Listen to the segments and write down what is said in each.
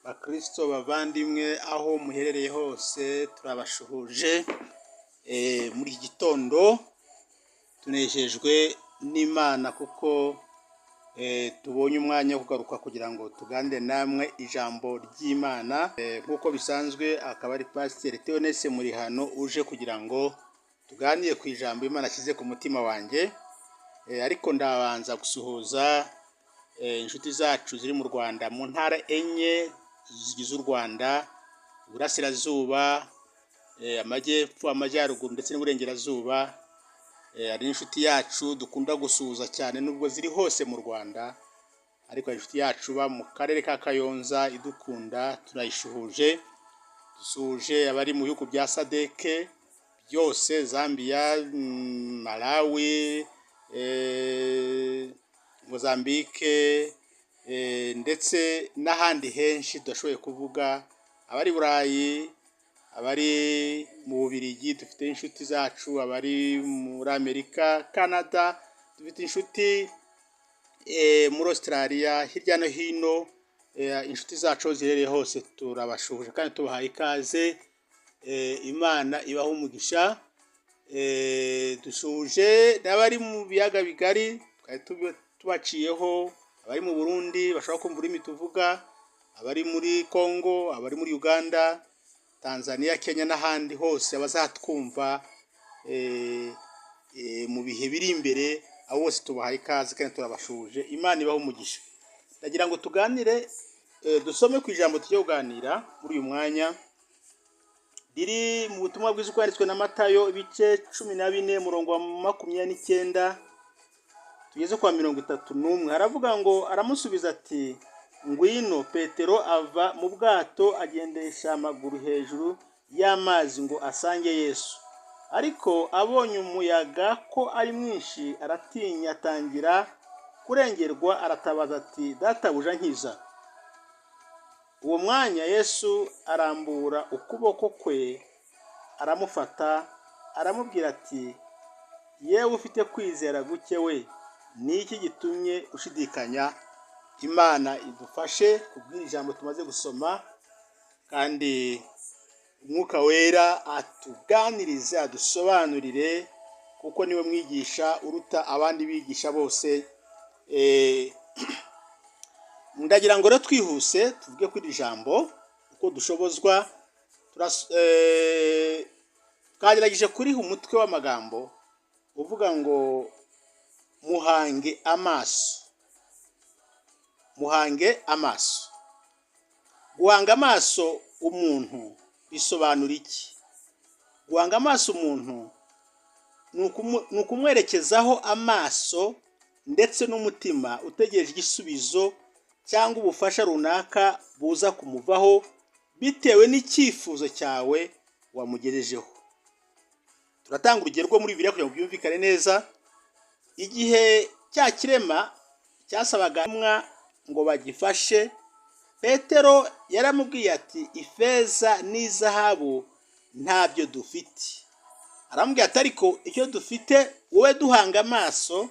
bakristo bavandimwe aho muherereye hose turabashuhuje muri iki gitondo tunejejwe n'Imana kuko tubonye umwanya wo kugaruka kugira ngo tuganire namwe ijambo ry'Imana nk'uko bisanzwe akaba ari Pasiteri Theoneste Murihano uje kugira ngo tuganire ku ijambo Imana ashyize ku mutima wanjye, ariko ndabanza gusuhuza inshuti zacu ziri mu Rwanda mu ntara enye zigize u Rwanda: Uburasirazuba, Amajyepfo, Amajyaruguru ndetse n'Uburengerazuba. Ari inshuti yacu dukunda gusuhuza cyane nubwo ziri hose mu Rwanda, ariko inshuti yacu ba mu karere ka Kayonza idukunda turayishuhuje. Dusuhuje abari mu bihugu bya SADC byose: Zambia, Malawi, Mozambique, ndetse n'ahandi henshi tudashoboye kuvuga. Abari Burayi, abari mu Bubiligi dufite inshuti zacu, abari muri Amerika, Canada dufite inshuti, muri Australia, hirya no hino. Inshuti zacu ziherereye hose turabashuhuje kandi tubahaye ikaze. Imana ibaha umugisha. Dushuje n'abari mu biyaga bigari tubaciyeho, abari mu Burundi bashobora kumva ururimi tuvuga, abari muri Congo, abari muri Uganda, Tanzania, Kenya n'ahandi hose abazatwumva mu bihe biri imbere, abo bose tubahaye ikaze kandi turabashuje. Imana ibaha umugisha. Ndagira ngo tuganire, dusome ku ijambo tujye kuganira muri uyu mwanya riri mu butumwa bwiza uko yanditswe na Matayo ibice 14 umurongo wa 29 tugeze kwa 31. Haravuga ngo, aramusubiza ati, ngwino. Petero ava mu bwato agendesha amaguru hejuru y'amazi ngo asange Yesu, ariko abonye umuyaga ko ari mwinshi aratinya, atangira kurengerwa, aratabaza ati, databuja nkiza. Uwo mwanya Yesu arambura ukuboko kwe aramufata, aramubwira ati, yewe ufite kwizera guke we, ni iki gitumye ushidikanya? Imana idufashe kubwira ijambo tumaze gusoma, kandi Umwuka Wera atuganirize, adusobanurire, kuko niwe mwigisha uruta abandi bigisha bose. Ndagira ngo rero twihuse tuvuge kuri ijambo uko dushobozwa. Twagerageje kuriha umutwe w'amagambo uvuga ngo muhange amaso. Muhange amaso. Guhanga amaso umuntu bisobanura iki? Guhanga amaso umuntu ni ukumwerekezaho amaso ndetse n'umutima utegereje igisubizo cyangwa ubufasha runaka buza kumuvaho bitewe n'icyifuzo cyawe wamugejejeho. Turatanga urugero rwo muri Bibiliya kugira ngo byumvikane neza. Igihe cya kirema cyasabaga ngo bagifashe, Petero yaramubwiye ati, ifeza n'izahabu ntabyo dufite. Aramubwira ati, ariko icyo dufite wowe duhanga amaso,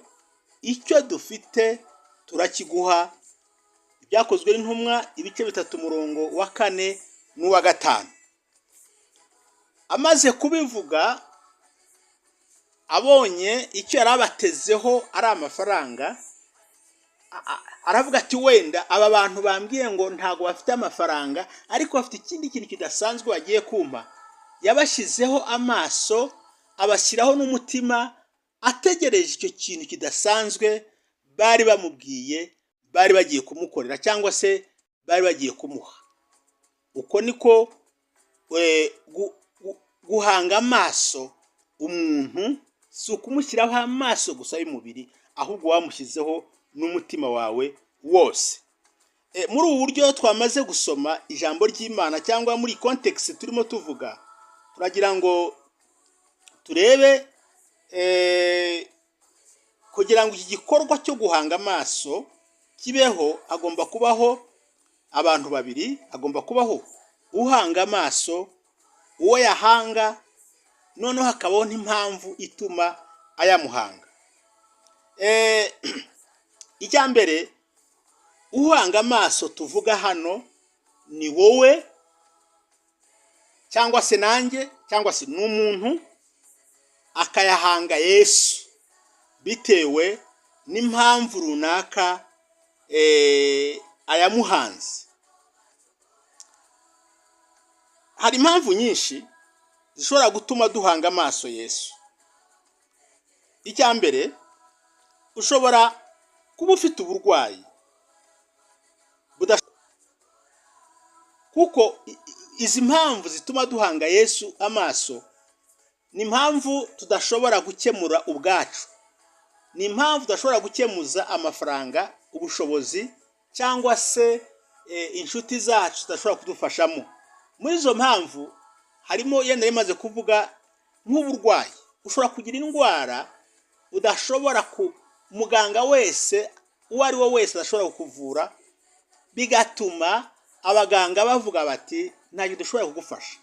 icyo dufite turakiguha. Ibyakozwe n'intumwa ibice 3 umurongo wa 4 n'uwa 5. Amaze kubivuga, abonye icyo yari abatezeho ari amafaranga, aravuga ati, wenda aba bantu bambwiye ngo ntago bafite amafaranga, ariko bafite ikindi kintu kidasanzwe bagiye kumpa. Yabashyizeho amaso, abashyiraho n'umutima, ategereje icyo kintu kidasanzwe bari bamubwiye, bari bagiye kumukorera cyangwa se bari bagiye kumuha. Uko niko guhanga amaso umuntu, si ukumushyiraho amaso gusa y'umubiri, ahubwo wamushyizeho n'umutima wawe wose. Muri ubu buryo twamaze gusoma ijambo ry'Imana, cyangwa muri context turimo tuvuga, turagira ngo turebe kugira ngo iki gikorwa cyo guhanga amaso kibeho, agomba kubaho abantu babiri. Agomba kubaho uhanga amaso, uwo yahanga, noneho hakabaho n'impamvu ituma ayamuhanga. Icya mbere, uhanga amaso tuvuga hano ni wowe cyangwa se nanjye cyangwa se n'umuntu akayahanga Yesu bitewe n'impamvu runaka ayamuhanze. Hari impamvu nyinshi zishobora gutuma duhanga amaso Yesu. Icya mbere, ushobora kuba ufite uburwayi kuko izi mpamvu zituma duhanga Yesu amaso ni impamvu tudashobora gukemura ubwacu, ni impamvu tudashobora gukemuza amafaranga, ubushobozi cyangwa se inshuti zacu zidashobora kudufashamo. Muri izo mpamvu harimo yenda rimaze kuvuga nk'uburwayi. Ushobora kugira indwara udashobora muganga wese uwo ari we wese adashobora kukuvura, bigatuma abaganga bavuga bati ntacyo dushobora kugufasha.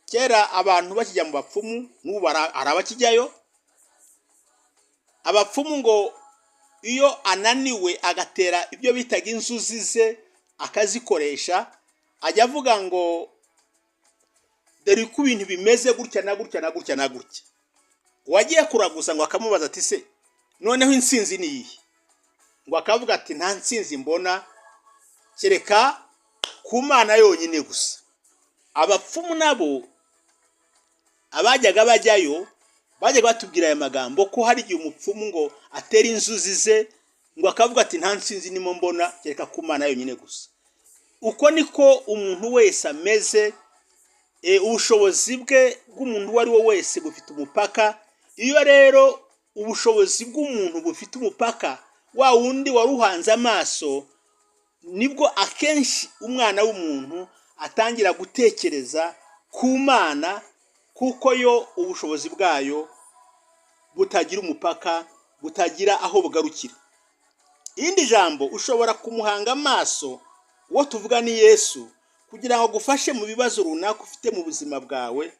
Kera abantu bakijya mu bapfumu, n'ubu arabakijyayo. Abapfumu ngo iyo ananiwe agatera ibyo bitaga inzuzi ze akazikoresha, ajya avuga ngo dore uko ibintu bimeze gutya na gutya na gutya na gutya. Uwagiye kuraguza ngo akamubaza ati se noneho insinzi ni iyihe? Ngo akavuga ati nta nsinzi mbona kereka ku Mana yonyine gusa. Abapfumu nabo abajyaga bajyayo bajyaga batubwira aya magambo ko hari igihe umupfumu ngo atera inzuzi ze ngo akavuga ati nta nsinzi nimo mbona kereka ku Mana yonyine gusa. Uko niko umuntu wese ameze. Ubushobozi bwe bw'umuntu uwo ari we wese bufite umupaka. Iyo rero ubushobozi bw'umuntu bufite umupaka, wa wundi waruhanze amaso, nibwo akenshi umwana w'umuntu atangira gutekereza ku Mana, kuko yo ubushobozi bwayo butagira umupaka, butagira aho bugarukira. Irindi jambo, ushobora kumuhanga amaso uwo tuvuga ni Yesu, kugira ngo agufashe mu bibazo runaka ufite mu buzima bwawe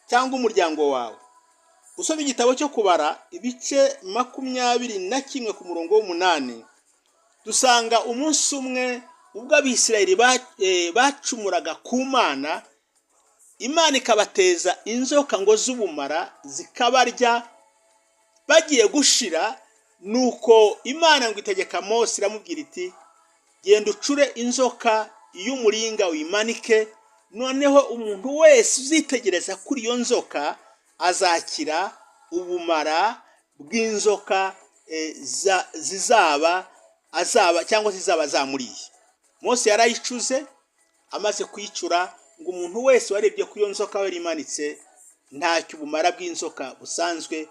cyangwa umuryango wawe. Usoma igitabo cyo kubara ibice 21 ku murongo w'8, dusanga umunsi umwe ubwo Abisirayeli bacumuraga ku Mana, Imana ikabateza inzoka ngo z'ubumara zikabarya. Bagiye gushira, nuko Imana ngo itegeka Mose iramubwira iti genda ucure inzoka y'umuringa uyimanike, noneho umuntu wese uzitegereza kuri iyo nzoka azakira ubumara bw'inzoka zizaba cyangwa zizaba zamuriye. Mose yarayicuze, amaze kuyicura ngo umuntu wese warebye ku iyo nzoka yari imanitse ntacyo ubumara bw'inzoka busanzwe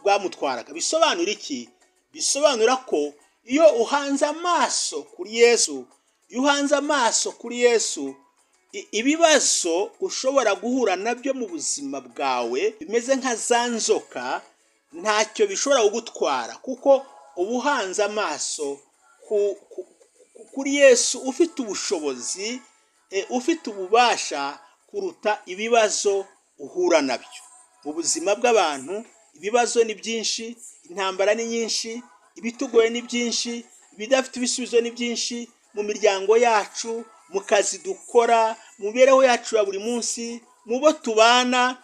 bwamutwaraga. Bisobanura iki? Bisobanura ko iyo uhanze amaso kuri Yesu, iyo uhanze amaso kuri Yesu, ibibazo ushobora guhura nabyo mu buzima bwawe bimeze nka za nzoka ntacyo bishobora kugutwara, kuko ubuhanze amaso kuri Yesu ufite ubushobozi, ufite ububasha kuruta ibibazo uhura nabyo. Mu buzima bw'abantu ibibazo ni byinshi, intambara ni nyinshi, ibitugoye ni byinshi, ibidafite ibisubizo ni byinshi, mu miryango yacu, mu kazi dukora, mu mibereho yacu ya buri munsi, mu bo tubana.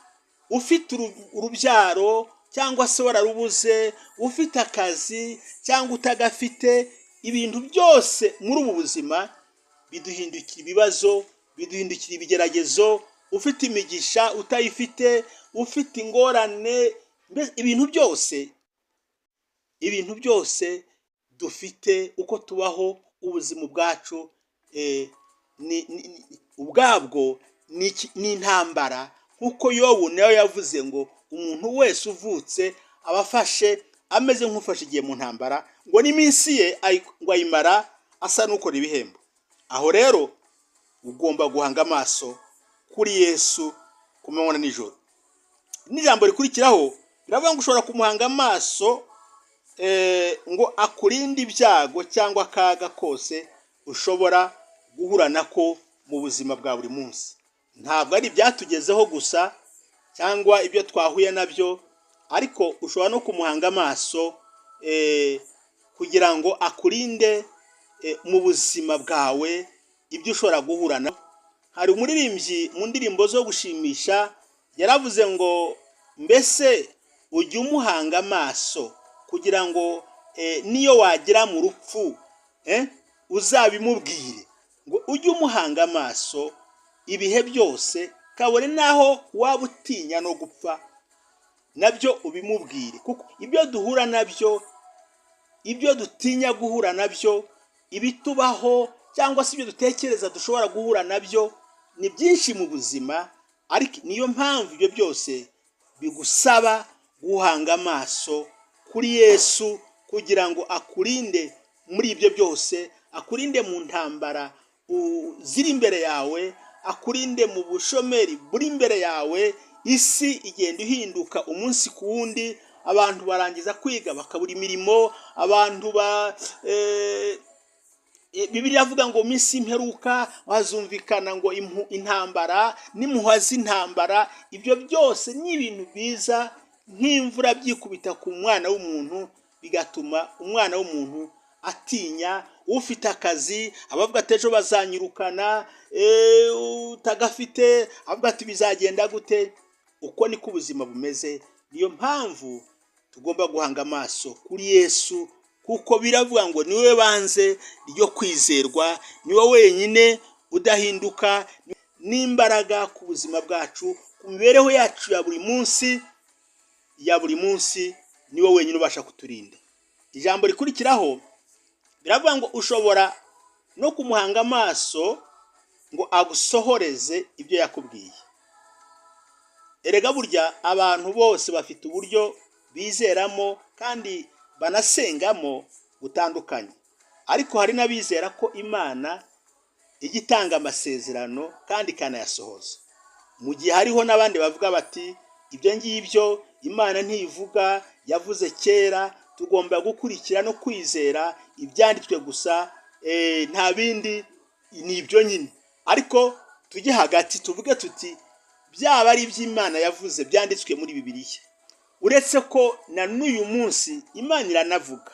Ufite urubyaro cyangwa se wararubuze, ufite akazi cyangwa utagafite, ibintu byose muri ubu buzima biduhindukira ibibazo, biduhindukira ibigeragezo. Ufite imigisha utayifite, ufite ingorane, ibintu byose dufite uko tubaho, ubuzima bwacu ubwabwo ni intambara. Nkuko Yobu nawe yavuze ngo umuntu wese uvutse abafashe ameze nk'ufashe igihe mu ntambara, ngo n'iminsi ye ngo ayimara asa n'ukora ibihembo. Aho rero ugomba guhanga amaso kuri Yesu ku manywa na nijoro. N'ijambo rikurikiraho biravuga ngo ushobora kumuhanga amaso ngo akurinde ibyago cyangwa akaga kose ushobora guhura nako mu buzima bwa buri munsi. Ntabwo ari ibyatugezeho gusa cyangwa ibyo twahuye nabyo, ariko ushobora no kumuhanga amaso kugira ngo akurinde mu buzima bwawe, ibyo ushobora guhura na. Hari umuririmbyi mu ndirimbo zo gushimisha yaravuze ngo mbese ujye umuhanga amaso kugira ngo niyo wagera mu rupfu uzabimubwire, ngo ujye umuhanga amaso ibihe byose, kabone naho waba utinya no gupfa nabyo ubimubwire, kuko ibyo duhura nabyo, ibyo dutinya guhura nabyo, ibitubaho cyangwa se ibyo dutekereza dushobora guhura nabyo ni byinshi mu buzima, ariko niyo mpamvu ibyo byose bigusaba guhanga amaso kuri Yesu kugira ngo akurinde muri ibyo byose, akurinde mu ntambara ziri imbere yawe, akurinde mu bushomeri buri imbere yawe. Isi igenda ihinduka umunsi ku wundi, abantu barangiza kwiga bakabura imirimo, abantu Bibiliya avuga ngo minsi imperuka wazumvikana ngo intambara n'impuha z'intambara. Ibyo byose ni ibintu biza nk'imvura byikubita ku mwana w'umuntu, bigatuma umwana w'umuntu atinya. Ufite akazi abavuga ati ejo bazanyirukana, utagafite avuga ati bizagenda gute. Uko niko ubuzima bumeze. Niyo mpamvu tugomba guhanga amaso kuri Yesu, kuko biravuga ngo niwe banze ryo kwizerwa, niwe wenyine udahinduka, n'imbaraga ku buzima bwacu, ku mibereho yacu ya buri munsi, niwe wenyine ubasha kuturinda. Ijambo rikurikiraho biravuga ngo ushobora no kumuhanga amaso ngo agusohoreze ibyo yakubwiye. Erega burya abantu bose bafite uburyo bizeramo kandi banasengamo butandukanye, ariko hari n'abizera ko Imana ijya itanga amasezerano kandi ikanayasohoza, mu gihe hariho n'abandi bavuga bati ibyo ngibyo Imana ntivuga, yavuze kera. Tugomba gukurikira no kwizera ibyanditswe gusa, nta bindi, ni ibyo nyine. Ariko tujye hagati tuvuge tuti byaba ari iby'Imana yavuze byanditswe muri Bibiliya, uretse ko na n'uyu munsi Imana iranavuga,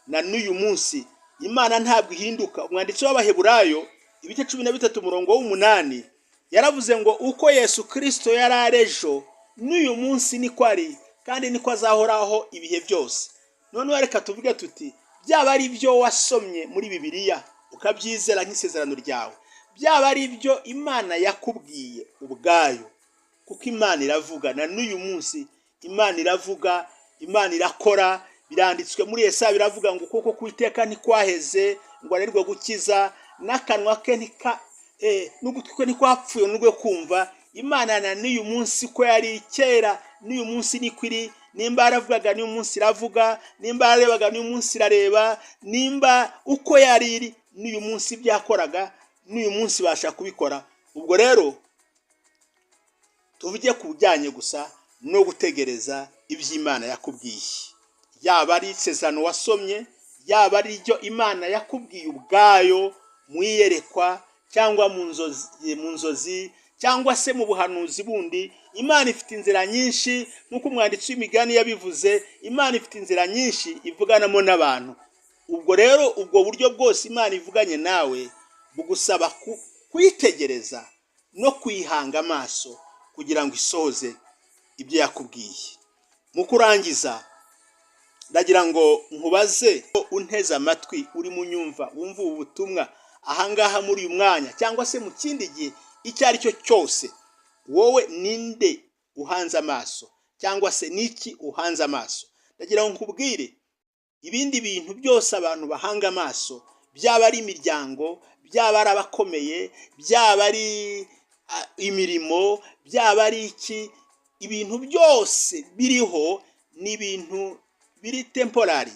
na n'uyu munsi Imana ntabwo ihinduka. Umwanditsi w'Abaheburayo ibice 13 umurongo w'8 yaravuze ngo uko Yesu Kristo yari arejo n'uyu munsi niko ari, kandi niko azahoraho ibihe byose. None reka tuvuge tuti byaba ari byo wasomye muri Bibiliya ukabyizera nk'isezerano ryawe, byaba ari byo Imana yakubwiye ubwayo, kuko Imana iravuga. Na n'uyu munsi Imana iravuga, Imana irakora. Biranditswe muri Yesaya biravuga ngo kuko kwiteka ntikwaheze ngo arirwe gukiza, n'akanwa ke n'ugutwi kwe ntikwapfuye n'urwe kumva. Imana na n'uyu munsi ko yari kera n'uyu munsi niko iri. Nimba yaravugaga n'uyu munsi iravuga, nimba yarebaga n'uyu munsi irareba, nimba uko yari iri n'uyu munsi byakoraga n'uyu munsi basha kubikora. Ubwo rero tuvuge ku bijyanye gusa no gutegereza iby'Imana yakubwiye, yaba ari isezerano wasomye, yaba ari ryo Imana yakubwiye ubwayo mu iyerekwa cyangwa mu nzozi cyangwa se mu buhanuzi bundi. Imana ifite inzira nyinshi, nk'uko umwanditsi w'imigani yabivuze. Imana ifite inzira nyinshi ivuganamo n'abantu. Ubwo rero ubwo buryo bwose Imana ivuganye nawe bugusaba kuyitegereza no kwihanga amaso kugira ngo isoze ibyo yakubwiye. Mu kurangiza ndagira ngo nkubaze, unteze amatwi uri mu nyumva wumva ubu butumwa ahangaha muri uyu mwanya cyangwa se mu kindi gihe icyo ari cyo cyose, wowe ninde uhanze amaso cyangwa se niki uhanze amaso? Ndagira ngo nkubwire, ibindi bintu byose abantu bahanga amaso, byaba ari imiryango, byaba ari abakomeye, byaba ari imirimo, byaba ari iki, ibintu byose biriho ni ibintu biri temporary,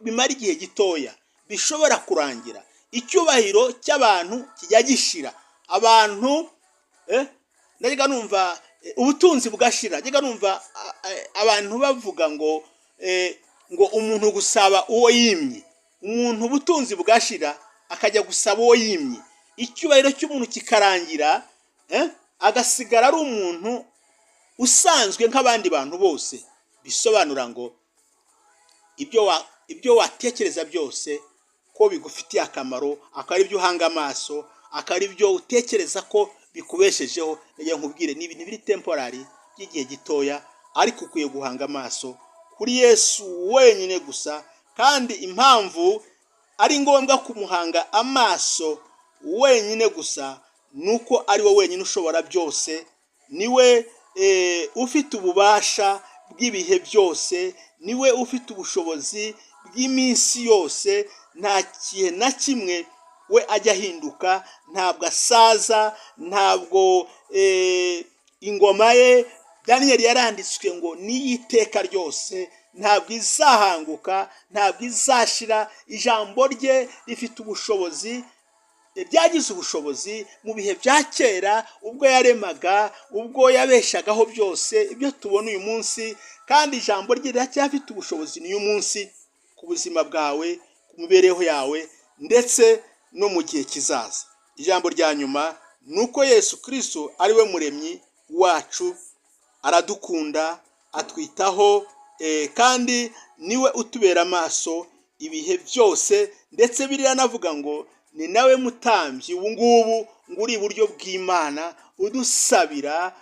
bimara igihe gitoya, bishobora kurangira. Icyubahiro cy'abantu kijya gishira, abantu najyaga numva ubutunzi bugashira. Najyaga numva abantu bavuga ngo umuntu gusaba uwo yimye, umuntu ubutunzi bugashira akajya gusaba uwo yimye, icyubahiro cy'umuntu kikarangira, agasigara ari umuntu usanzwe nk'abandi bantu bose. Bisobanura ngo ibyo watekereza byose ko bigufitiye akamaro, akaba ari byo uhanga amaso, akaba ari byo utekereza ko bikubeshejeho. Nagira nkubwire ni ibintu biri temporary by'igihe gitoya, ariko ukwiye guhanga amaso kuri Yesu wenyine gusa. Kandi impamvu ari ngombwa kumuhanga amaso wenyine gusa nuko ari we wenyine ushobora byose, niwe ufite ububasha bw'ibihe byose, niwe ufite ubushobozi bw'iminsi yose. Nta kihe na kimwe we ajya ahinduka, ntabwo asaza, ntabwo ingoma ye Daniyeli yaranditswe ngo n'iyiteka ryose, ntabwo izahanguka, ntabwo izashira. Ijambo rye rifite ubushobozi, ryagize ubushobozi mu bihe bya kera, ubwo yaremaga, ubwo yabeshagaho byose ibyo tubona uyu munsi. Kandi ijambo rye riracyafite ubushobozi n'uyu munsi ku buzima bwawe, ku mibereho yawe, ndetse no mu gihe kizaza. Ijambo rya nyuma ni uko Yesu Kristo ari we muremyi wacu, aradukunda, atwitaho, kandi niwe utubera amaso ibihe byose. Ndetse Bibiliya navuga ngo ni nawe mutambyi ubu ngubu ngo uri iburyo bw'Imana udusabira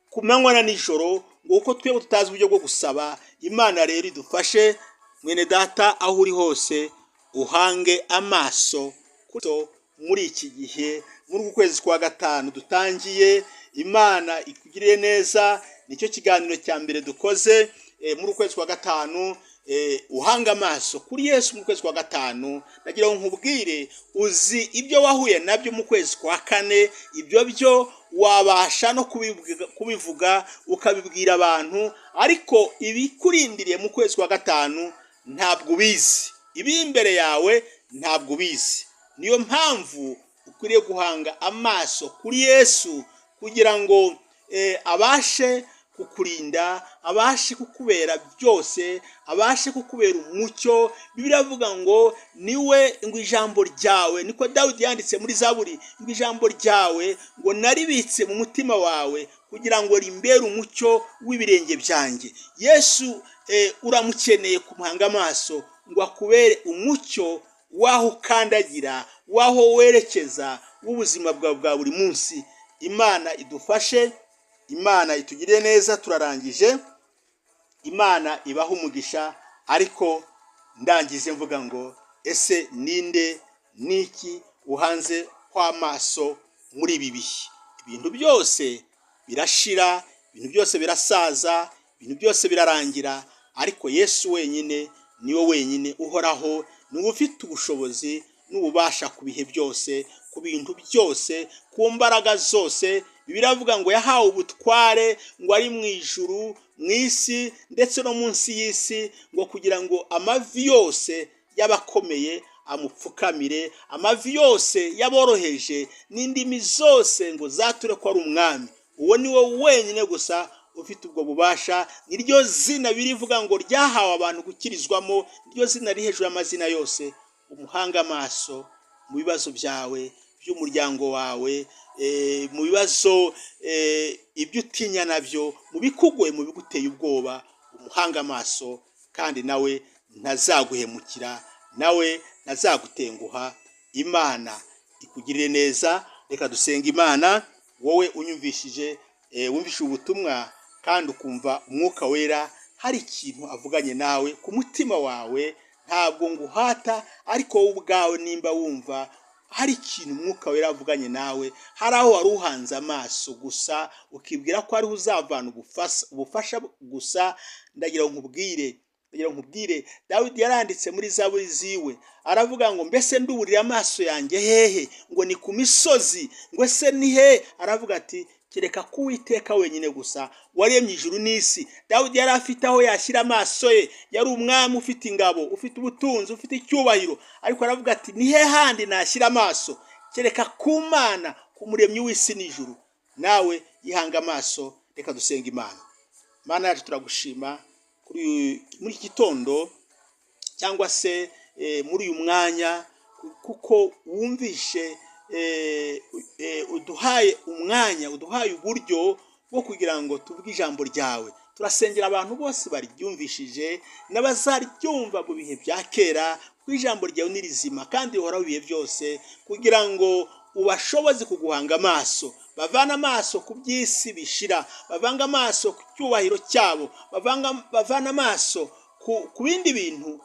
ku manywa na nijoro, ngo uko twebwe tutazi uburyo bwo gusaba. Imana rero idufashe. Mwene data, aho uri hose uhange amaso muri iki gihe, muri uku kwezi kwa gatanu dutangiye. Imana ikugirire neza. Nicyo kiganiro cya mbere dukoze muri ukwezi kwa gatanu. Uhanga amaso kuri Yesu mu kwezi kwa gatanu. Nagira ngo nkubwire, uzi ibyo wahuye nabyo mu kwezi kwa kane, ibyo byo wabasha no kubivuga ukabibwira abantu, ariko ibikurindiriye mu kwezi kwa gatanu ntabwo ubizi, ibi imbere yawe ntabwo ubizi. Niyo mpamvu ukwiriye guhanga amaso kuri Yesu kugira ngo abashe kukurinda, abashe kukubera byose, abashe kukubera umucyo. Bibiliya avuga ngo niwe, ngo ijambo ryawe, niko Dawidi yanditse muri Zaburi, ngo ijambo ryawe ngo naribitse mu mutima wawe kugira ngo rimbere umucyo w'ibirenge byanjye. Yesu uramukeneye kumuhanga amaso ngo akubere umucyo waho ukandagira, waho werekeza w'ubuzima bwawe bwa buri munsi. Imana idufashe, Imana itugirire neza. Turarangije. Imana ibaha umugisha. Ariko ndangize mvuga ngo ese ninde, niki uhanze kw'amaso muri ibi bihe? Ibintu byose birashira, ibintu byose birasaza, ibintu byose birarangira, ariko Yesu wenyine niwe wenyine uhoraho, niwe ufite ubushobozi n'ububasha ku bihe byose, ku bintu byose, ku mbaraga zose. Bibiliya avuga ngo yahawe ubutware, ngo ari mu ijuru, mu isi, ndetse no munsi y'isi, ngo kugira ngo amavi yose y'abakomeye amupfukamire, amavi yose y'aboroheje n'indimi zose ngo zature ko ari umwami. Uwo ni wo wenyine gusa ufite ubwo bubasha. Niryo zina birivuga ngo ryahawe abantu gukirizwamo, niryo zina riri hejuru y'amazina yose. Umuhanga amaso mu bibazo byawe, by'umuryango wawe, mu bibazo ibyo utinya nabyo, mu bikugoye, mu biguteye ubwoba. Umuhanga amaso, kandi nawe ntazaguhemukira, nawe ntazagutenguha. Imana ikugirire neza. Reka dusenga Imana. Wowe unyumvishije, wumvishije ubutumwa kandi ukumva umwuka wera hari ikintu avuganye nawe ku mutima wawe, ntabwo nguhata, ariko wowe ubwawe nimba wumva hari ikintu umwuka wera avuganye nawe, hari aho wari uhanze amaso gusa ukibwira ko ariho uzavana ubufasha gusa, ndagira ngo nkubwire, Dawidi yaranditse muri Zaburi ziwe, aravuga ngo mbese nduburira amaso yanjye hehe? Ngo ni ku misozi. Ngo ese ni he? Aravuga ati kereka ko Uwiteka wenyine gusa waremye ijuru n'isi. Dawidi yari afite aho yashyira amaso ye, yari umwami ufite ingabo, ufite ubutunzi, ufite icyubahiro, ariko aravuga ati ni he handi nashyira amaso kereka ku Mana, ku muremyi w'isi n'ijuru? Nawe yihanga amaso. Reka dusenga Imana. Mana yacu, turagushima muri iki gitondo, cyangwa se muri uyu mwanya, kuko wumvishe, uduhaye umwanya, uduhaye uburyo bwo kugira ngo tuvuge ijambo ryawe. turasengera abantu bose baryumvishije n'abazaryumva mu bihe bya kera, ko ijambo ryawe ni rizima kandi rihoraho ibihe byose, kugira ngo ubashoboze kuguhanga amaso, bavana amaso ku by'isi bishira, bavanga amaso ku cyubahiro cyabo, bavana amaso ku bindi bintu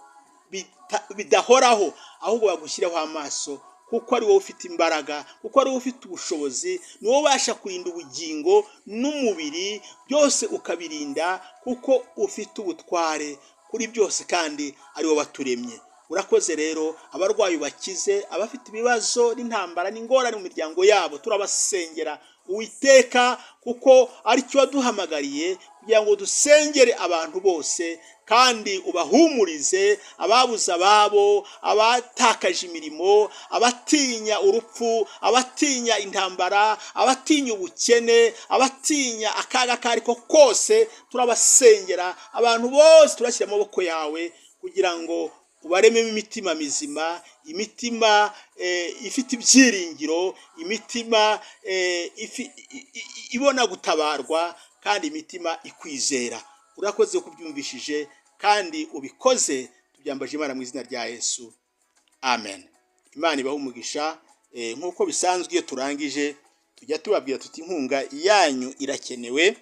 bidahoraho, ahubwo bagushyireho amaso, kuko ari wowe ufite imbaraga, kuko ari wowe ufite ubushobozi, ni wowe ubasha kurinda ubugingo n'umubiri byose ukabirinda, kuko ufite ubutware kuri byose kandi ari wowe waturemye. Urakoze rero, abarwayi bakize, abafite ibibazo n'intambara n'ingorane mu miryango yabo, turabasengera Uwiteka, kuko ari cyo waduhamagariye kugira ngo dusengere abantu bose, kandi ubahumurize ababuze ababo, abatakaje imirimo, abatinya urupfu, abatinya intambara, abatinya ubukene, abatinya akaga kariko kose. Turabasengera abantu bose, turashyira amaboko yawe kugira ngo ubarememo imitima mizima, imitima ifite ibyiringiro, imitima ibona gutabarwa, kandi imitima ikwizera. Urakoze kubyumvishije kandi ubikoze, tubyambaje Imana mu izina rya Yesu, amen. Imana ibahe umugisha. Nk'uko bisanzwe iyo turangije tujya tubabwira tuti inkunga yanyu irakenewe,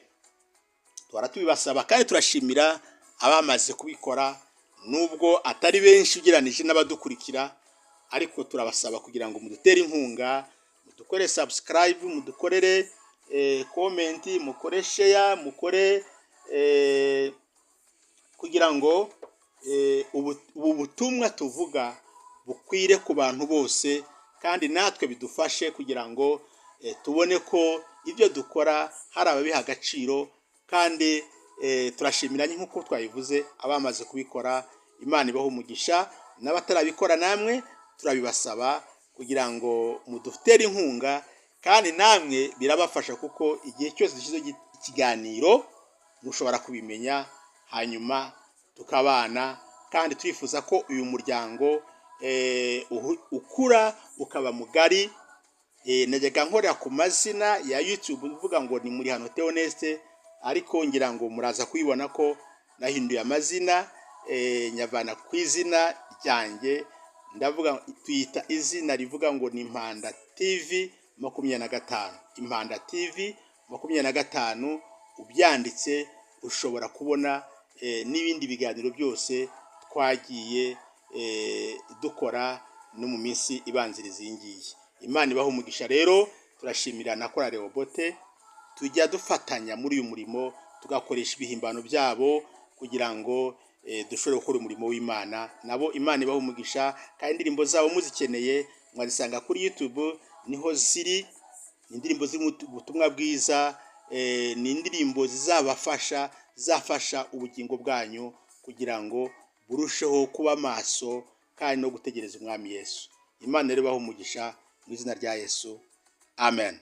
tuhora tubibasaba kandi turashimira abamaze kubikora, nubwo atari benshi ugereranije n'abadukurikira, ariko turabasaba kugira ngo mudutere inkunga, mudukore subscribe, mudukorere comment, mukore share, mukore kugira ngo ubu butumwa tuvuga bukwire ku bantu bose, kandi natwe bidufashe kugira ngo tubone ko ibyo dukora hari ababiha agaciro, kandi turashimira nk'uko twabivuze abamaze kubikora. Imana ibahe umugisha, n'abatarabikora namwe turabibasaba kugira ngo mudutere inkunga, kandi namwe birabafasha, kuko igihe cyose dushyize ikiganiro mushobora kubimenya, hanyuma tukabana, kandi turifuza ko uyu muryango ukura ukaba mugari. Najyaga nkorera ku mazina ya YouTube uvuga ngo ni muri hano Theoneste, ariko ngira ngo muraza kubibona ko nahinduye amazina, nyavana ku izina ryanjye, ndavuga tuyita izina rivuga ngo ni Impanda TV 25. Impanda TV 25, ubyanditse ushobora kubona n'ibindi biganiro byose twagiye dukora no mu minsi ibanziriza iyi ngiyi. Imana ibahe umugisha rero. Turashimira na Korali Rehobote, tujya dufatanya muri uyu murimo, tugakoresha ibihimbano byabo kugira ngo dushobore gukora umurimo w'Imana. Nabo Imana ibahe umugisha, kandi indirimbo zabo muzikeneye mwazisanga kuri YouTube, niho ziri. Indirimbo z'ubutumwa bwiza, ni indirimbo zizafasha ubugingo bwanyu kugira ngo burusheho kuba maso kandi no gutegereza umwami Yesu. Imana rero ibahe umugisha mu izina rya Yesu, amen.